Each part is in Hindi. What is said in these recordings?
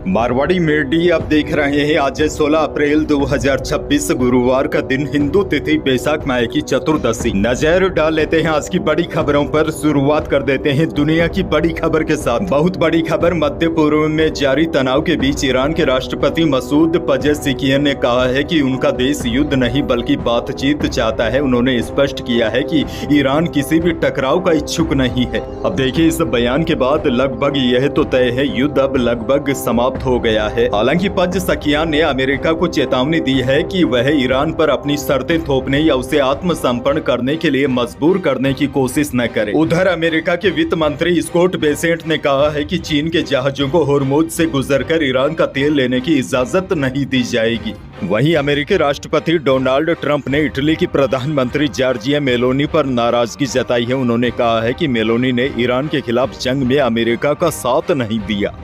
मारवाड़ी मीडिया आप देख रहे हैं। आज 16 अप्रैल 2026 गुरुवार का दिन, हिंदू तिथि बैसाख माह की चतुर्दशी। नजर डाल लेते हैं आज की बड़ी खबरों पर। शुरुआत कर देते हैं दुनिया की बड़ी खबर के साथ। बहुत बड़ी खबर, मध्य पूर्व में जारी तनाव के बीच ईरान के राष्ट्रपति मसूद पेजेश्कियान ने कहा है कि उनका देश युद्ध नहीं बल्कि बातचीत चाहता है। उन्होंने स्पष्ट किया है कि ईरान किसी भी टकराव का इच्छुक नहीं है। अब देखिए, इस बयान के बाद लगभग यह तो तय है, युद्ध अब लगभग समाप्त हो गया है। हालांकि पेजेश्कियान ने अमेरिका को चेतावनी दी है कि वह ईरान पर अपनी शर्तें थोपने या उसे आत्मसमर्पण करने के लिए मजबूर करने की कोशिश न करे। उधर अमेरिका के वित्त मंत्री स्कॉट बेसेंट ने कहा है कि चीन के जहाजों को होर्मुज से गुजरकर ईरान का तेल लेने की इजाजत नहीं दी जाएगी। वहीं अमेरिकी राष्ट्रपति डोनाल्ड ट्रंप ने इटली की प्रधानमंत्री जॉर्जिया मेलोनी पर नाराजगी जताई है। उन्होंने कहा है कि मेलोनी ने ईरान के खिलाफ जंग में अमेरिका का साथ नहीं दिया।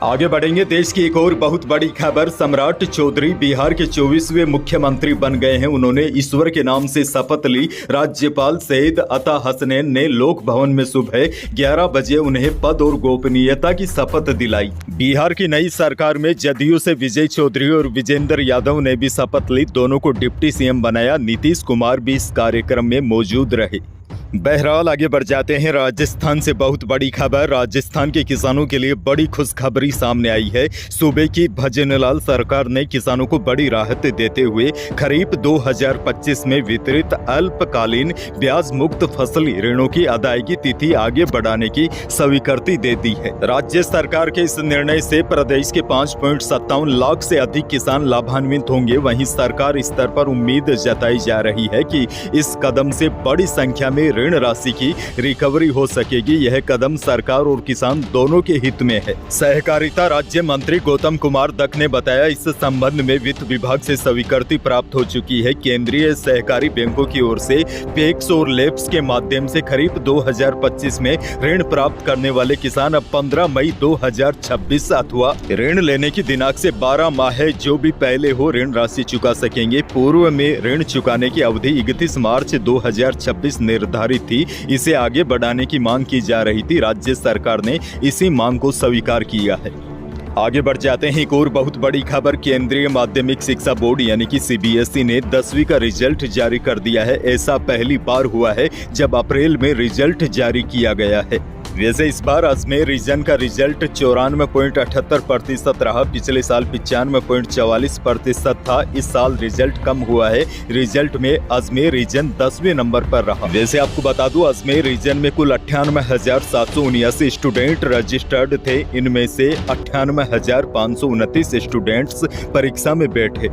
आगे बढ़ेंगे, देश की एक और बहुत बड़ी खबर। सम्राट चौधरी बिहार के 24वें मुख्यमंत्री बन गए हैं। उन्होंने ईश्वर के नाम से शपथ ली। राज्यपाल सैयद अता हसनैन ने लोक भवन में सुबह 11 बजे उन्हें पद और गोपनीयता की शपथ दिलाई। बिहार की नई सरकार में जदयू से विजय चौधरी और विजेंद्र यादव ने भी शपथ ली। दोनों को डिप्टी सीएम बनाया। नीतीश कुमार भी इस कार्यक्रम में मौजूद रहे। बहरहाल आगे बढ़ जाते हैं। राजस्थान से बहुत बड़ी खबर। राजस्थान के किसानों के लिए बड़ी खुशखबरी सामने आई है। सूबे की भजनलाल सरकार ने किसानों को बड़ी राहत देते हुए खरीफ 2025 में वितरित अल्पकालीन ब्याज मुक्त फसली ऋणों की अदायगी तिथि आगे बढ़ाने की स्वीकृति दे दी है। राज्य सरकार के इस निर्णय से प्रदेश के 5.57 लाख से अधिक किसान लाभान्वित होंगे। वहीं सरकार स्तर पर उम्मीद जताई जा रही है कि इस कदम से बड़ी संख्या में ऋण राशि की रिकवरी हो सकेगी। यह कदम सरकार और किसान दोनों के हित में है। सहकारिता राज्य मंत्री गौतम कुमार दत्त ने बताया, इस संबंध में वित्त विभाग से स्वीकृति प्राप्त हो चुकी है। केंद्रीय सहकारी बैंकों की ओर से पैक्स और लेप्स के माध्यम से खरीफ 2025 में ऋण प्राप्त करने वाले किसान अब 15 मई 2026 अथवा ऋण लेने की दिनांक से 12 माह जो भी पहले हो ऋण राशि चुका सकेंगे। पूर्व में ऋण चुकाने की अवधि 31 मार्च 2026 निर्धारित थी। इसे आगे बढ़ाने की मांग की जा रही थी। राज्य सरकार ने इसी मांग को स्वीकार किया है। आगे बढ़ जाते हैं। एक और बहुत बड़ी खबर, केंद्रीय माध्यमिक शिक्षा बोर्ड यानी कि सीबीएसई ने 10वीं का रिजल्ट जारी कर दिया है। ऐसा पहली बार हुआ है जब अप्रैल में रिजल्ट जारी किया गया है। वैसे इस बार अजमेर रीजन का रिजल्ट 94.78% रहा। पिछले साल 95.44% था। इस साल रिजल्ट कम हुआ है। रिजल्ट में अजमेर रीजन 10वें नंबर पर रहा। वैसे आपको बता दूं, अजमेर रीजन में कुल 98,779 स्टूडेंट रजिस्टर्ड थे। इनमें से 98,529 स्टूडेंट्स परीक्षा में बैठे।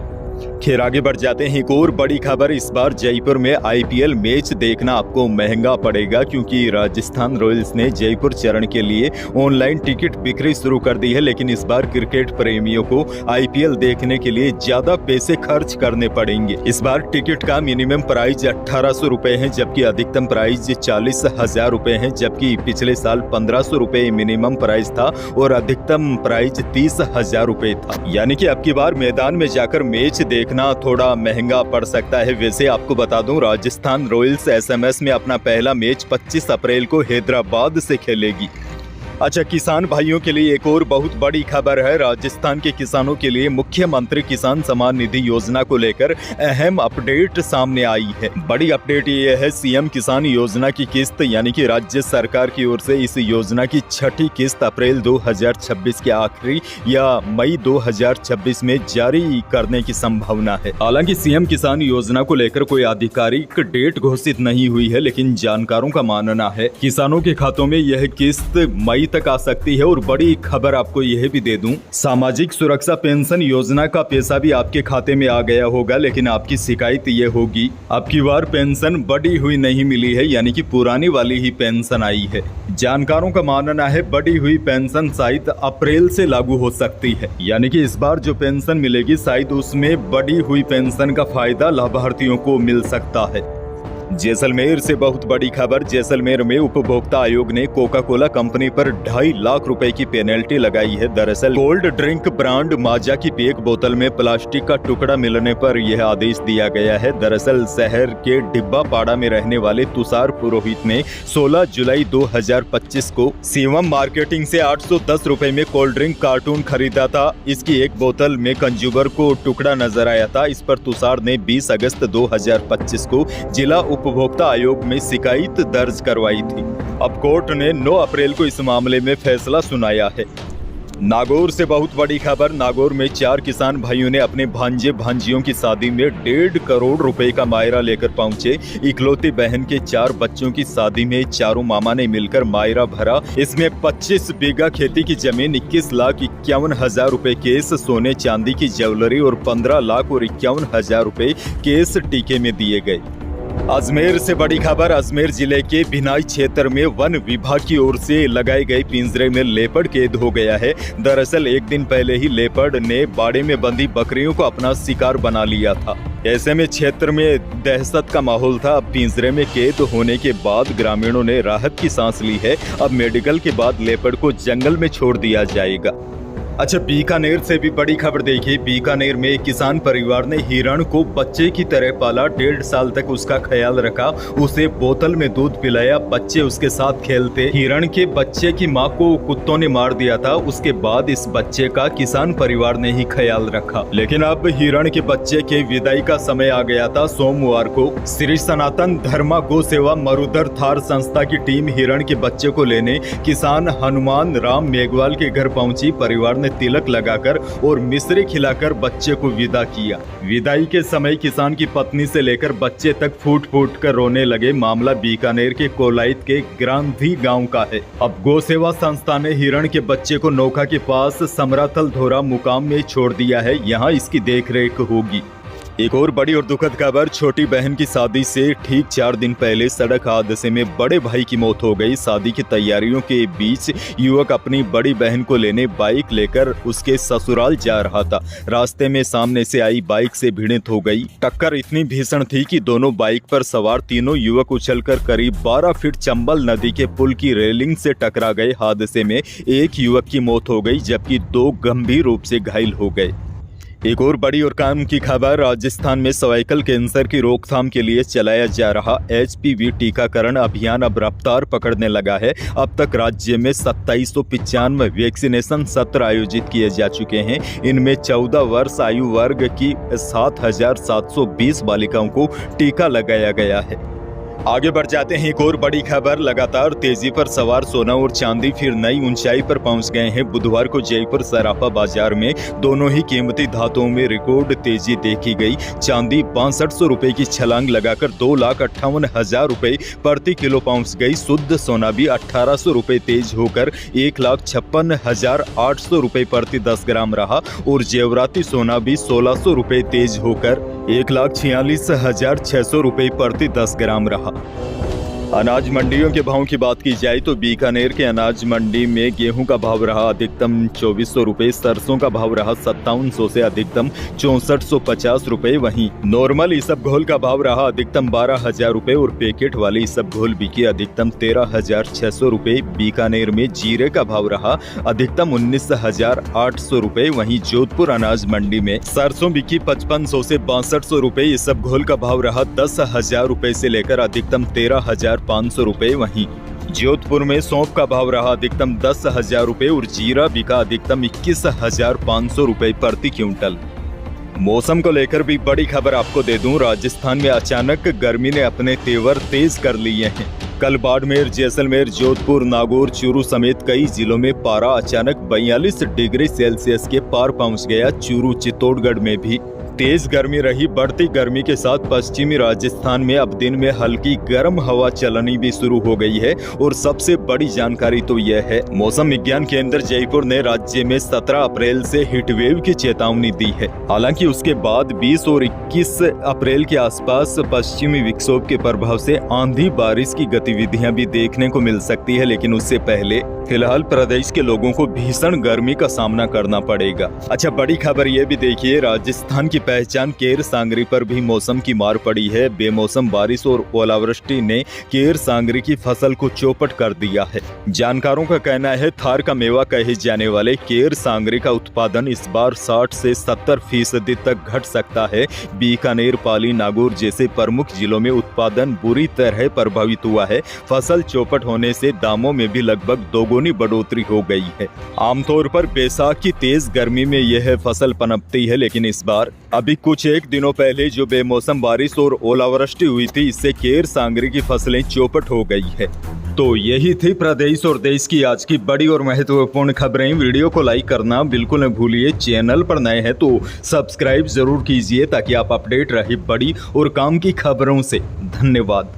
खैर आगे बढ़ जाते हैं। एक और बड़ी खबर, इस बार जयपुर में आईपीएल मैच देखना आपको महंगा पड़ेगा, क्योंकि राजस्थान रॉयल्स ने जयपुर चरण के लिए ऑनलाइन टिकट बिक्री शुरू कर दी है। लेकिन इस बार क्रिकेट प्रेमियों को आईपीएल देखने के लिए ज्यादा पैसे खर्च करने पड़ेंगे। इस बार टिकट का मिनिमम प्राइस 1800 रुपए है, जबकि अधिकतम प्राइस 40,000 रुपए है। जबकि पिछले साल 1500 रुपए मिनिमम प्राइस था और अधिकतम प्राइस 30,000 रुपए था। यानी कि अब की बार मैदान में जाकर मैच देखना थोड़ा महंगा पड़ सकता है। वैसे आपको बता दूं, राजस्थान रॉयल्स एसएमएस में अपना पहला मैच 25 अप्रैल को हैदराबाद से खेलेगी। अच्छा, किसान भाइयों के लिए एक और बहुत बड़ी खबर है। राजस्थान के किसानों के लिए मुख्यमंत्री किसान सम्मान निधि योजना को लेकर अहम अपडेट सामने आई है। बड़ी अपडेट ये है, सीएम किसान योजना की किस्त यानी कि राज्य सरकार की ओर से इस योजना की 6ठी किस्त अप्रैल 2026 के आखिरी या मई 2026 में जारी करने की संभावना है। हालांकि सीएम किसान योजना को लेकर कोई आधिकारिक डेट घोषित नहीं हुई है, लेकिन जानकारों का मानना है किसानों के खातों में यह किस्त मई तक आ सकती है। और बड़ी खबर आपको यह भी दे दूं, सामाजिक सुरक्षा पेंशन योजना का पैसा भी आपके खाते में आ गया होगा। लेकिन आपकी शिकायत ये होगी, अब की बार पेंशन बढ़ी हुई नहीं मिली है, यानी कि पुरानी वाली ही पेंशन आई है। जानकारों का मानना है बढ़ी हुई पेंशन शायद अप्रैल से लागू हो सकती है। यानी कि इस बार जो पेंशन मिलेगी शायद उसमें बढ़ी हुई पेंशन का फायदा लाभार्थियों को मिल सकता है। जैसलमेर से बहुत बड़ी खबर। जैसलमेर में उपभोक्ता आयोग ने कोका कोला कंपनी पर 2.5 लाख रुपए की पेनल्टी लगाई है। दरअसल कोल्ड ड्रिंक ब्रांड माजा की एक बोतल में प्लास्टिक का टुकड़ा मिलने पर यह आदेश दिया गया है। दरअसल शहर के डिब्बापाड़ा में रहने वाले तुषार पुरोहित ने 16 जुलाई 2025 को शिवम मार्केटिंग से 810 रुपए में कोल्ड ड्रिंक कार्टून खरीदा था। इसकी एक बोतल में कंज्यूमर को टुकड़ा नजर आया था। इस पर तुषार ने 20 अगस्त 2025 को जिला उपभोक्ता आयोग में शिकायत दर्ज करवाई थी। अब कोर्ट ने 9 अप्रैल को इस मामले में फैसला सुनाया है। नागौर से बहुत बड़ी खबर। नागौर में 4 किसान भाइयों ने अपने भांजे भांजियों की शादी में 1.5 करोड़ रुपए का मायरा लेकर पहुंचे। इकलौती बहन के 4 बच्चों की शादी में चारों मामा ने मिलकर मायरा भरा। इसमें 25 बीघा खेती की जमीन, 21,51,000 रुपए केस सोने चांदी की ज्वेलरी और 15 लाख और 51,000 रुपए केस टीके में दिए गए। अजमेर से बड़ी खबर। अजमेर जिले के भिनाई क्षेत्र में वन विभाग की ओर से लगाए गए पिंजरे में लेपर्ड कैद हो गया है। दरअसल एक दिन पहले ही लेपर्ड ने बाड़े में बंधी बकरियों को अपना शिकार बना लिया था। ऐसे में क्षेत्र में दहशत का माहौल था। अब पिंजरे में कैद होने के बाद ग्रामीणों ने राहत की सांस ली है। अब मेडिकल के बाद लेपर्ड को जंगल में छोड़ दिया जाएगा। अच्छा, बीकानेर से भी बड़ी खबर देखिए। बीकानेर में एक किसान परिवार ने हिरण को बच्चे की तरह पाला। 1.5 साल तक उसका ख्याल रखा, उसे बोतल में दूध पिलाया, बच्चे उसके साथ खेलते। हिरण के बच्चे की मां को कुत्तों ने मार दिया था। उसके बाद इस बच्चे का किसान परिवार ने ही ख्याल रखा। लेकिन अब हिरण के बच्चे के विदाई का समय आ गया था। सोमवार को श्री सनातन धर्मा गो सेवा मरुधर थार संस्था की टीम हिरण के बच्चे को लेने किसान हनुमान राम मेघवाल के घर पहुंची। परिवार ने तिलक लगाकर और मिश्री खिलाकर बच्चे को विदा किया। विदाई के समय किसान की पत्नी से लेकर बच्चे तक फूट फूट कर रोने लगे। मामला बीकानेर के कोलाइत के ग्रांधी गांव का है। अब गो सेवा संस्था ने हिरण के बच्चे को नौका के पास समराथल धोरा मुकाम में छोड़ दिया है। यहाँ इसकी देखरेख होगी। एक और बड़ी और दुखद खबर। छोटी बहन की शादी से ठीक 4 दिन पहले सड़क हादसे में बड़े भाई की मौत हो गई। शादी की तैयारियों के बीच युवक अपनी बड़ी बहन को लेने बाइक लेकर उसके ससुराल जा रहा था। रास्ते में सामने से आई बाइक से भिड़ंत हो गई। टक्कर इतनी भीषण थी कि दोनों बाइक पर सवार तीनों युवक उछलकर करीब 12 फीट चंबल नदी के पुल की रेलिंग से टकरा गए। हादसे में एक युवक की मौत हो गई जबकि 2 गंभीर रूप से घायल हो गए। एक और बड़ी और काम की खबर। राजस्थान में सर्वाइकल कैंसर की रोकथाम के लिए चलाया जा रहा HPV टीकाकरण अभियान अब रफ्तार पकड़ने लगा है। अब तक राज्य में 2795 वैक्सीनेशन सत्र आयोजित किए जा चुके हैं। इनमें 14 वर्ष आयु वर्ग की 7720 बालिकाओं को टीका लगाया गया है। आगे बढ़ जाते हैं। एक और बड़ी खबर। लगातार तेजी पर सवार सोना और चांदी फिर नई ऊंचाई पर पहुंच गए हैं। बुधवार को जयपुर सराफा बाजार में दोनों ही कीमती धातुओं में रिकॉर्ड तेजी देखी गई। चांदी 6200 रुपए की छलांग लगाकर 2,58,000 रुपए प्रति किलो पहुंच गई। शुद्ध सोना भी 1800 रुपए तेज होकर 1,56,800 रुपए प्रति 10 ग्राम रहा और जेवराती सोना भी 1600 रुपए तेज होकर 1,46,600 रुपए प्रति 10 ग्राम रहा। अनाज मंडियों के भाव की बात की जाए तो बीकानेर के अनाज मंडी में गेहूं का भाव रहा अधिकतम 2400 रुपए, सरसों का भाव रहा 5700 से अधिकतम 6450 रुपए। वहीं नॉर्मल इसबगोल का भाव रहा अधिकतम 12,000 रुपए और पैकेट वाली इसबगोल बिकी अधिकतम 13,600 रुपए। बीकानेर में जीरे का भाव रहा अधिकतम 19,800 रुपए। वहीं जोधपुर अनाज मंडी में सरसों बिकी 5500 से 6200 रुपए। इसबगोल का भाव रहा 10,000 रुपए से लेकर अधिकतम 13,500 रुपए। वहीं जोधपुर में सौंफ का भाव रहा अधिकतम 10,000 रुपए और जीरा बिका अधिकतम 21,500 रुपए प्रति क्विंटल। मौसम को लेकर भी बड़ी खबर आपको दे दूं। राजस्थान में अचानक गर्मी ने अपने तेवर तेज कर लिए हैं। कल बाड़मेर, जैसलमेर, जोधपुर, नागौर, चूरू समेत कई जिलों में पारा अचानक 42 डिग्री सेल्सियस के पार पहुंच गया। चूरू, चित्तौड़गढ़ में भी तेज गर्मी रही। बढ़ती गर्मी के साथ पश्चिमी राजस्थान में अब दिन में हल्की गर्म हवा चलनी भी शुरू हो गई है। और सबसे बड़ी जानकारी तो यह है, मौसम विज्ञान केंद्र जयपुर ने राज्य में 17 अप्रैल से हीटवेव की चेतावनी दी है। हालांकि उसके बाद 20 और 21 अप्रैल के आसपास पश्चिमी विक्षोभ के प्रभाव से आंधी बारिश की गतिविधियां भी देखने को मिल सकती है। लेकिन उससे पहले फिलहाल प्रदेश के लोगों को भीषण गर्मी का सामना करना पड़ेगा। अच्छा, बड़ी खबर यह भी देखिए, राजस्थान की पहचान केर सांगरी पर भी मौसम की मार पड़ी है। बेमौसम बारिश और ओलावृष्टि ने केर सांगरी की फसल को चौपट कर दिया है। जानकारों का कहना है थार का मेवा कहे जाने वाले केर सांगरी का उत्पादन इस बार 60 से 70% तक घट सकता है। बीकानेर, पाली, नागौर जैसे प्रमुख जिलों में उत्पादन बुरी तरह प्रभावित हुआ है। फसल चौपट होने से दामों में भी लगभग दोगुनी बढ़ोतरी हो गई है। आमतौर पर बैसाख की तेज गर्मी में यह फसल पनपती है, लेकिन इस बार अभी कुछ एक दिनों पहले जो बेमौसम बारिश और ओलावृष्टि हुई थी, इससे केर सांगरी की फसलें चौपट हो गई है। तो यही थी प्रदेश और देश की आज की बड़ी और महत्वपूर्ण खबरें। वीडियो को लाइक करना बिल्कुल न भूलिए। चैनल पर नए हैं तो सब्सक्राइब जरूर कीजिए ताकि आप अपडेट रहे बड़ी और काम की खबरों से। धन्यवाद।